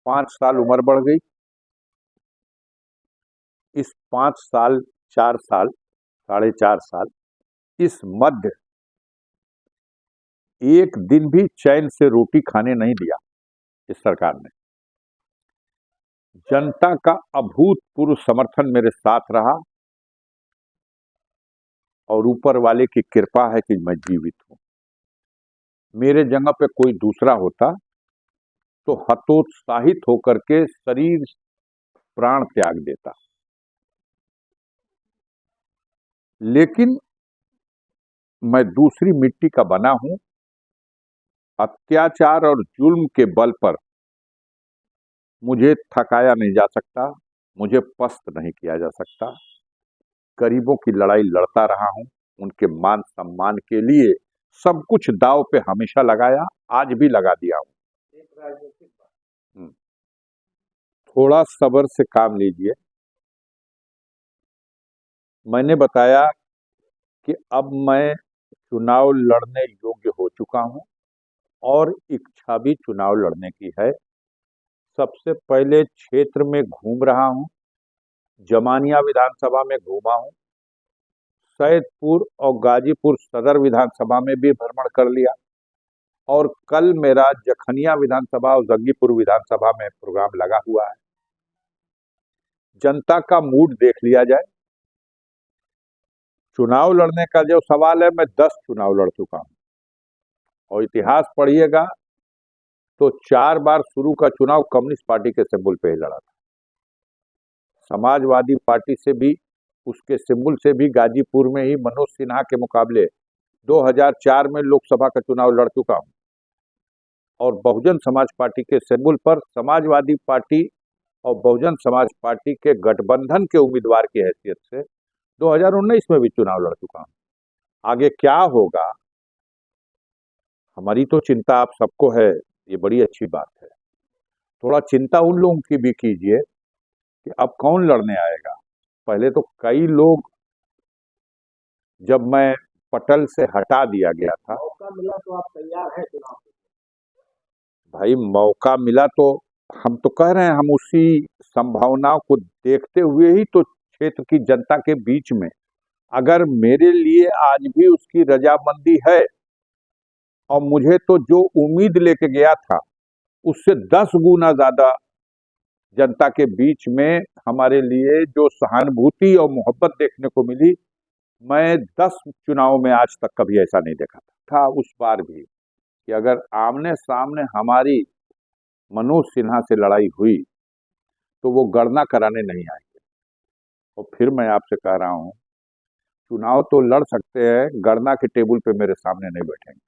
5 साल उम्र बढ़ गई। इस 5 साल, 4 साल, 4.5 साल, इस मध्य एक दिन भी चैन से रोटी खाने नहीं दिया इस सरकार ने। जनता का अभूतपूर्व समर्थन मेरे साथ रहा और ऊपर वाले की कृपा है कि मैं जीवित हूं। मेरे जगह पे कोई दूसरा होता तो हतोत्साहित होकर के शरीर प्राण त्याग देता। लेकिन मैं दूसरी मिट्टी का बना हूं। अत्याचार और जुल्म के बल पर मुझे थकाया नहीं जा सकता, मुझे पस्त नहीं किया जा सकता। गरीबों की लड़ाई लड़ता रहा हूं, उनके मान सम्मान के लिए सब कुछ दांव पे हमेशा लगाया, आज भी लगा दिया हूं। थोड़ा सब्र से काम लीजिए। मैंने बताया कि अब मैं चुनाव लड़ने योग्य हो चुका हूं और इच्छा भी चुनाव लड़ने की है। सबसे पहले क्षेत्र में घूम रहा हूं, जमानिया विधानसभा में घूमा हूं, सैदपुर और गाजीपुर सदर विधानसभा में भी भ्रमण कर लिया और कल मेरा जखनिया विधानसभा और जंगीपुर विधानसभा में प्रोग्राम लगा हुआ है। जनता का मूड देख लिया जाए। चुनाव लड़ने का जो सवाल है, मैं 10 चुनाव लड़ चुका हूं और इतिहास पढ़िएगा तो 4 बार शुरू का चुनाव कम्युनिस्ट पार्टी के सिंबल पे ही लड़ा था। समाजवादी पार्टी से भी, उसके सिंबल से भी गाजीपुर में ही मनोज सिन्हा के मुकाबले 2004 में लोकसभा का चुनाव लड़ चुका हूं और बहुजन समाज पार्टी के सिंबल पर समाजवादी पार्टी और बहुजन समाज पार्टी के गठबंधन के उम्मीदवार की हैसियत से 2019 में भी चुनाव लड़ चुका हूं। आगे क्या होगा, हमारी तो चिंता आप सबको है, ये बड़ी अच्छी बात है। थोड़ा चिंता उन लोगों की भी कीजिए कि अब कौन लड़ने आएगा। पहले तो कई लोग, जब मैं पटल से हटा दिया गया था, मौका मिला तो आप तैयार हैं चुनाव के? भाई मौका मिला तो हम तो कह रहे हैं, हम उसी संभावनाओं को देखते हुए ही तो क्षेत्र की जनता के बीच में, अगर मेरे लिए आज भी उसकी रजामंदी है और मुझे तो जो उम्मीद लेके गया था उससे 10 गुना ज्यादा जनता के बीच में हमारे लिए जो सहानुभूति और मोहब्बत देखने को मिली, मैं 10 चुनाव में आज तक कभी ऐसा नहीं देखा था उस बार भी, कि अगर आमने सामने हमारी मनोज सिन्हा से लड़ाई हुई तो वो गणना कराने नहीं आएंगे। और फिर मैं आपसे कह रहा हूं, चुनाव तो लड़ सकते हैं, गणना के टेबल पे मेरे सामने नहीं बैठेंगे।